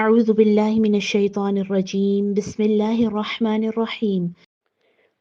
أعوذ بالله من الشيطان الرجيم بسم الله الرحمن الرحيم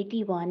81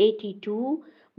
82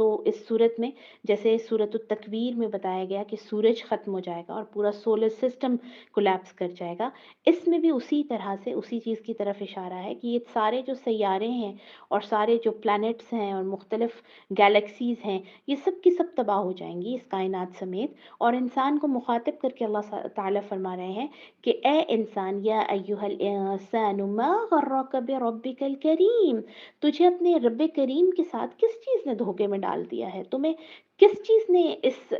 تو اس صورت میں جیسے سورۃ التکویر میں بتایا گیا کہ سورج ختم ہو جائے گا اور پورا سولر سسٹم کولیپس کر جائے گا، اس میں بھی اسی طرح سے اسی چیز کی طرف اشارہ ہے کہ یہ سارے جو سیارے ہیں اور سارے جو پلانٹس ہیں اور مختلف گیلیکسیز ہیں، یہ سب کی سب تباہ ہو جائیں گی اس کائنات سمیت، اور انسان کو مخاطب کر کے اللہ تعالیٰ فرما رہے ہیں کہ اے انسان، یا ایھا الانسان ما غرک بربک الکریم، تجھے اپنے رب کریم کے ساتھ کس چیز نے دھوکے میں ڈال دیا ہے، تمہیں کس چیز نے اس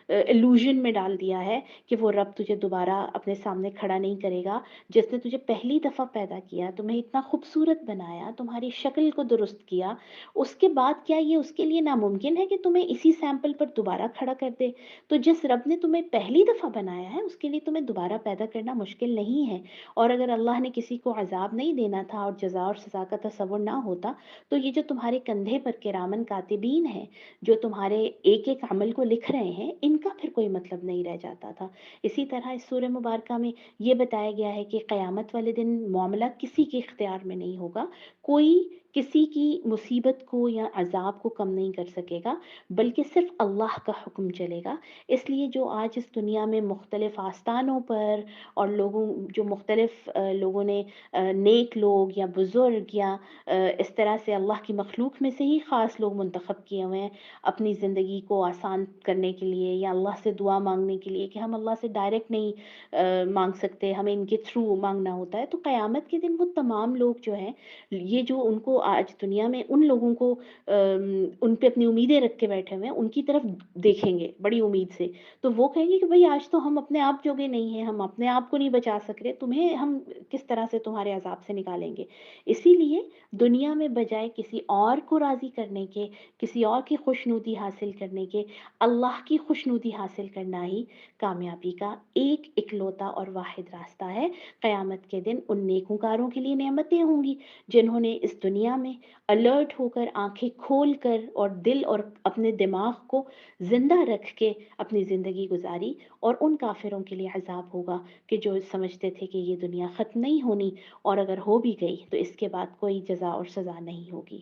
الوژن میں ڈال دیا ہے کہ وہ رب تجھے دوبارہ اپنے سامنے کھڑا نہیں کرے گا، جس نے تجھے پہلی دفعہ پیدا کیا، تمہیں اتنا خوبصورت بنایا، تمہاری شکل کو درست کیا، اس کے بعد کیا یہ اس کے لیے ناممکن ہے کہ تمہیں اسی سیمپل پر دوبارہ کھڑا کر دے؟ تو جس رب نے تمہیں پہلی دفعہ بنایا ہے اس کے لیے تمہیں دوبارہ پیدا کرنا مشکل نہیں ہے، اور اگر اللہ نے کسی کو عذاب نہیں دینا تھا اور جزا اور سزا کا تصور نہ ہوتا تو یہ جو تمہارے کندھے پر کرامن کاتبین ہیں جو تمہارے ایک ایک عمل کو لکھ رہے ہیں، ان کا پھر کوئی مطلب نہیں رہ جاتا تھا۔ اسی طرح اس سورہ مبارکہ میں یہ بتایا گیا ہے کہ قیامت والے دن معاملہ کسی کے اختیار میں نہیں ہوگا، کوئی کسی کی مصیبت کو یا عذاب کو کم نہیں کر سکے گا، بلکہ صرف اللہ کا حکم چلے گا۔ اس لیے جو آج اس دنیا میں مختلف آستانوں پر اور لوگوں جو مختلف لوگوں نے نیک لوگ یا بزرگ یا اس طرح سے اللہ کی مخلوق میں سے ہی خاص لوگ منتخب کیے ہوئے ہیں اپنی زندگی کو آسان کرنے کے لیے یا اللہ سے دعا مانگنے کے لیے کہ ہم اللہ سے ڈائریکٹ نہیں مانگ سکتے، ہمیں ان کے تھرو مانگنا ہوتا ہے، تو قیامت کے دن وہ تمام لوگ جو ہیں، یہ جو ان کو آج دنیا میں ان لوگوں کو ان پہ اپنی امیدیں رکھ کے بیٹھے ہوئے ہیں ان کی طرف دیکھیں گے بڑی امید سے، تو وہ کہیں گے کہ بھئی آج تو ہم اپنے آپ جوگے نہیں ہیں، ہم اپنے آپ کو نہیں بچا سک رہے، تمہیں ہم کس طرح سے تمہارے عذاب سے نکالیں گے؟ اسی لیے دنیا میں بجائے کسی اور کو راضی کرنے کے، کسی اور کی خوشنودی حاصل کرنے کے، اللہ کی خوشنودی حاصل کرنا ہی کامیابی کا ایک اکلوتا اور واحد راستہ ہے۔ قیامت کے دن ان نیکوکاروں کے لیے نعمتیں ہوں گی جنہوں نے اس دنیا میں الرٹ ہو کر، آنکھیں کھول کر اور دل اور اپنے دماغ کو زندہ رکھ کے اپنی زندگی گزاری، اور ان کافروں کے لیے عذاب ہوگا کہ جو سمجھتے تھے کہ یہ دنیا ختم نہیں ہونی، اور اگر ہو بھی گئی تو اس کے بعد کوئی جزا اور سزا نہیں ہوگی۔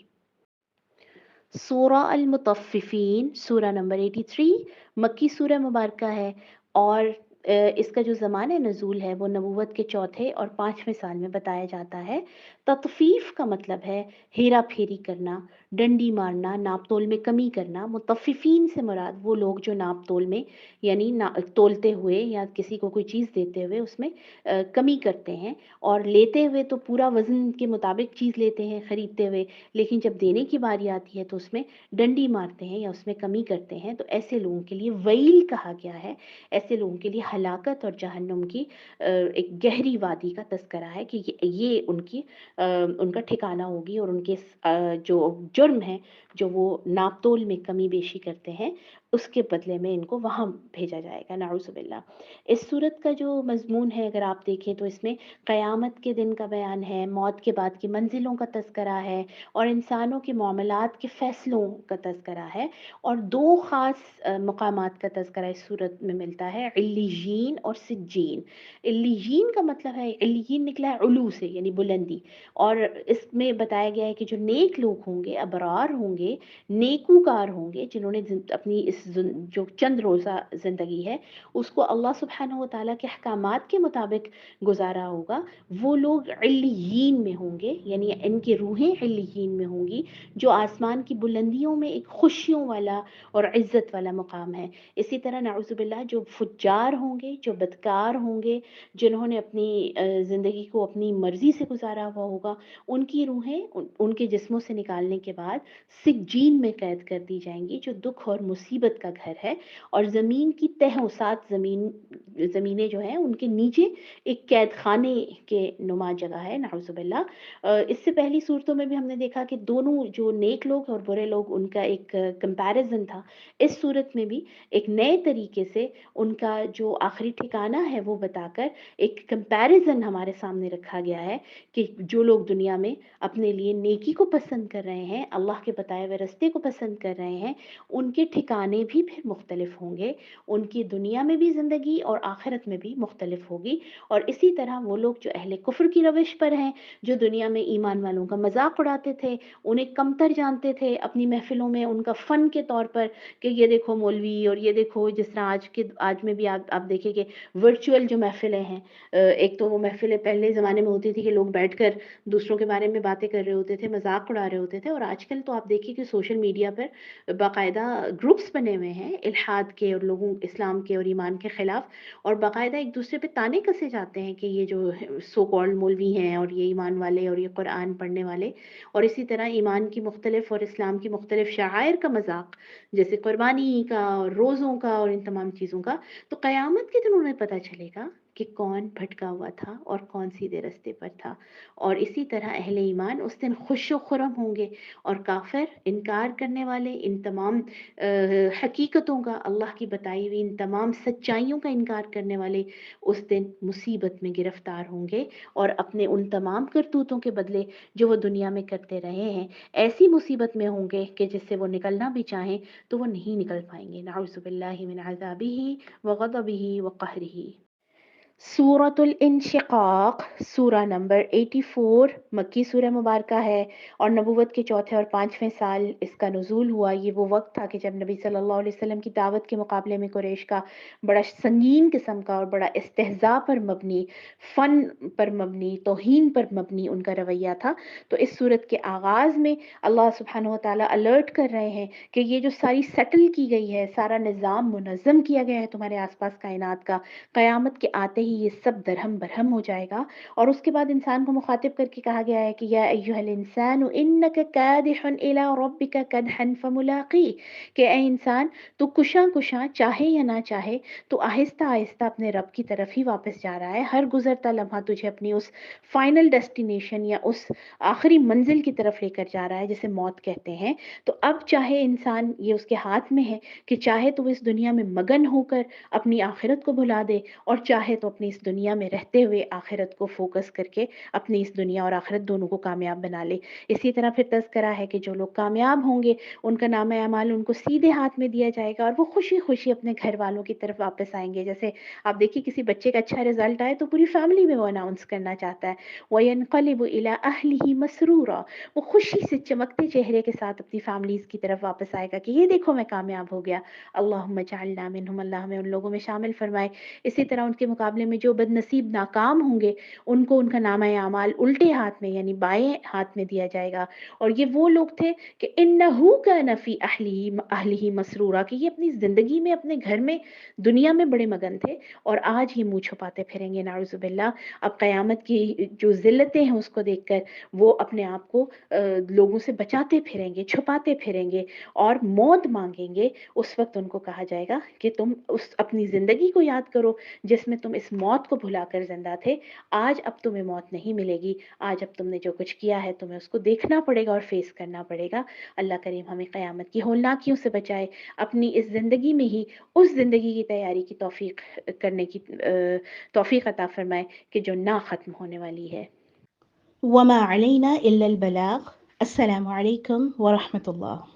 سورہ المطففین، سورہ نمبر 83، مکی سورہ مبارکہ ہے، اور اس کا جو زمانہ نزول ہے وہ نبوت کے چوتھے اور پانچویں سال میں بتایا جاتا ہے۔ تطفیف کا مطلب ہے ہیرا پھیری کرنا، ڈنڈی مارنا، ناپ تول میں کمی کرنا۔ مطففین سے مراد وہ لوگ جو ناپ تول میں یعنی تولتے ہوئے یا کسی کو کوئی چیز دیتے ہوئے اس میں کمی کرتے ہیں، اور لیتے ہوئے تو پورا وزن کے مطابق چیز لیتے ہیں خریدتے ہوئے، لیکن جب دینے کی باری آتی ہے تو اس میں ڈنڈی مارتے ہیں یا اس میں کمی کرتے ہیں، تو ایسے لوگوں کے لیے ویل کہا گیا ہے، ایسے لوگوں کے لیے ہلاکت اور جہنم کی ایک گہری وادی کا تذکرہ ہے کہ یہ ان کا ٹھکانہ ہوگی، اور ان کے جو جرم ہے جو وہ ناپ تول میں کمی بیشی کرتے ہیں اس کے بدلے میں ان کو وہاں بھیجا جائے گا، نعوذ باللہ۔ اس صورت کا جو مضمون ہے اگر آپ دیکھیں تو اس میں قیامت کے دن کا بیان ہے، موت کے بعد کی منزلوں کا تذکرہ ہے، اور انسانوں کے معاملات کے فیصلوں کا تذکرہ ہے، اور دو خاص مقامات کا تذکرہ اس صورت میں ملتا ہے، علیین اور سجین۔ علیین کا مطلب ہے، علیین نکلا ہے علو سے یعنی بلندی، اور اس میں بتایا گیا ہے کہ جو نیک لوگ ہوں گے، ابرار ہوں گے، نیکوکار ہوں گے، جنہوں نے اپنی اس جو چند روزہ زندگی ہے اس کو اللہ سبحانہ و تعالیٰ کے احکامات کے مطابق گزارا ہوگا، وہ لوگ علیین میں ہوں گے، یعنی ان کی روحیں علیین میں ہوں گی، جو آسمان کی بلندیوں میں ایک خوشیوں والا اور عزت والا مقام ہے۔ اسی طرح نعوذ باللہ جو فجار ہوں گے، جو بدکار ہوں گے، جنہوں نے اپنی زندگی کو اپنی مرضی سے گزارا ہوا ہوگا، ان کی روحیں ان کے جسموں سے نکالنے کے بعد سجین میں قید کر دی جائیں گی، جو دکھ اور مصیبت کا گھر ہے، اور زمین کی تہ و سات زمینیں جو ہیں ان کے نیچے ایک قید خانے کے نما جگہ ہے، نعوذ باللہ۔ اس سے پہلی صورتوں میں بھی ہم نے دیکھا کہ دونوں جو نیک لوگ اور برے لوگ ان کا ایک کمپیریزن تھا، اس صورت میں بھی ایک نئے طریقے سے ان کا جو آخری ٹھکانہ ہے وہ بتا کر ایک کمپیریزن ہمارے سامنے رکھا گیا ہے کہ جو لوگ دنیا میں اپنے لیے نیکی کو پسند کر رہے ہیں، اللہ کے بتائے ہوئے رستے کو پسند کر رہے ہیں، ان کے ٹھکانے زمانے بھی پھر مختلف ہوں گے، ان کی دنیا میں بھی زندگی اور آخرت میں بھی مختلف ہوگی، اور اسی طرح وہ لوگ جو اہل کفر کی روش پر ہیں، جو دنیا میں ایمان والوں کا مذاق اڑاتے تھے، انہیں کمتر جانتے تھے اپنی محفلوں میں ان کا فن کے طور پر، کہ یہ دیکھو مولوی، اور یہ دیکھو جس طرح آج میں بھی آپ دیکھیں کہ ورچوئل جو محفلیں ہیں، ایک تو وہ محفلیں پہلے زمانے میں ہوتی تھی کہ لوگ بیٹھ کر دوسروں کے بارے میں باتیں کر رہے ہوتے تھے، مذاق اڑا رہے ہوتے تھے، اور آج کل تو آپ دیکھیے کہ سوشل میڈیا پر باقاعدہ گروپس بنے ہوئے ہیں الحاد کے اور لوگوں اسلام کے اور ایمان کے خلاف، اور باقاعدہ ایک دوسرے پہ تانے کسے جاتے ہیں کہ یہ جو سو کالڈ مولوی ہیں اور یہ ایمان والے اور یہ قرآن پڑھنے والے، اور اسی طرح ایمان کی مختلف اور اسلام کی مختلف شعائر کا مذاق، جیسے قربانی کا اور روزوں کا اور ان تمام چیزوں کا۔ تو قیامت کے دن انہیں پتہ چلے گا کہ کون بھٹکا ہوا تھا اور کون سیدھے رستے پر تھا، اور اسی طرح اہل ایمان اس دن خوش و خرم ہوں گے، اور کافر انکار کرنے والے ان تمام حقیقتوں کا، اللہ کی بتائی ہوئی ان تمام سچائیوں کا انکار کرنے والے اس دن مصیبت میں گرفتار ہوں گے، اور اپنے ان تمام کرتوتوں کے بدلے جو وہ دنیا میں کرتے رہے ہیں ایسی مصیبت میں ہوں گے کہ جس سے وہ نکلنا بھی چاہیں تو وہ نہیں نکل پائیں گے، نعوذ باللہ من عذابہ وغضبہ وقہرہ۔ سورۃ الانشقاق سورہ نمبر 84 مکی سورہ مبارکہ ہے، اور نبوت کے چوتھے اور پانچویں سال اس کا نزول ہوا۔ یہ وہ وقت تھا کہ جب نبی صلی اللہ علیہ وسلم کی دعوت کے مقابلے میں قریش کا بڑا سنگین قسم کا اور بڑا استہزاء پر مبنی، فن پر مبنی، توہین پر مبنی ان کا رویہ تھا۔ تو اس صورت کے آغاز میں اللہ سبحانہ و تعالیٰ الرٹ کر رہے ہیں کہ یہ جو ساری سیٹل کی گئی ہے، سارا نظام منظم کیا گیا ہے تمہارے آس پاس کائنات کا، قیامت کے آتے ہی یہ سب درہم برہم ہو جائے گا۔ اور اس کے بعد انسان کو مخاطب کر کے کہا گیا ہے کہ یا ایھا الانسان انک کادح الی ربک کدحا فملاقی، کہ اے انسان تو کشاں کشاں چاہے یا نہ چاہے تو آہستہ آہستہ اپنے رب کی طرف ہی واپس جا رہا ہے، ہر گزرتا لمحہ تجھے اپنی اس فائنل ڈیسٹینیشن یا اس آخری منزل کی طرف لے کر جا رہا ہے جسے موت کہتے ہیں۔ تو اب چاہے انسان، یہ اس کے ہاتھ میں ہے کہ چاہے تو اس دنیا میں مگن ہو کر اپنی آخرت کو بھلا دے، اور چاہے تو اپنی اس دنیا میں رہتے ہوئے آخرت کو فوکس کر کے اپنی اس دنیا اور آخرت دونوں کو کامیاب بنا لے۔ اسی طرح پھر تذکرہ ہے کہ جو لوگ کامیاب ہوں گے ان کا نامہ اعمال ان کو سیدھے ہاتھ میں دیا جائے گا، اور وہ خوشی خوشی اپنے گھر والوں کی طرف واپس آئیں گے۔ جیسے آپ دیکھیے کسی بچے کا اچھا رزلٹ آئے تو پوری فیملی میں وہ اناؤنس کرنا چاہتا ہے، وَيَنْقَلِبُ إِلَىٰ أَهْلِهِ مَسْرُورًا، وہ خوشی سے چمکتے چہرے کے ساتھ اپنی فیملیز کی طرف واپس آئے گا کہ یہ دیکھو میں کامیاب ہو گیا، اللہم اجعلنا منہم، اللہ ہمیں ان لوگوں میں شامل فرمائے۔ اسی طرح ان کے مقابلے میں جو بد نصیب ناکام ہوں گے ان کو ان کا نامہ اعمال الٹے ہاتھ میں یعنی بائیں ہاتھ میں دیا جائے گا، اور یہ وہ لوگ تھے کہ انہو کان فی اہلہ مسرورا، کہ یہ اپنی زندگی میں اپنے گھر میں دنیا میں بڑے مگن تھے، اور آج یہ منہ چھپاتے پھریں گے، نعوذ باللہ۔ اب قیامت کی جو ذلتیں ہیں اس کو دیکھ کر وہ اپنے آپ کو لوگوں سے بچاتے پھریں گے، چھپاتے پھریں گے اور موت مانگیں گے۔ اس وقت ان کو کہا جائے گا کہ تم اس اپنی زندگی کو یاد کرو جس میں تم اس موت کو بھلا کر زندہ تھے، آج اب تمہیں موت نہیں ملے گی، آج اب تم نے جو کچھ کیا ہے تمہیں اس کو دیکھنا پڑے گا اور فیس کرنا پڑے گا۔ اللہ کریم ہمیں قیامت کی ہولناکیوں سے بچائے، اپنی اس زندگی میں ہی اس زندگی کی تیاری کی توفیق کرنے کی توفیق عطا فرمائے کہ جو نہ ختم ہونے والی ہے۔ وما علینا الا البلاغ۔ السلام علیکم ورحمۃ اللہ۔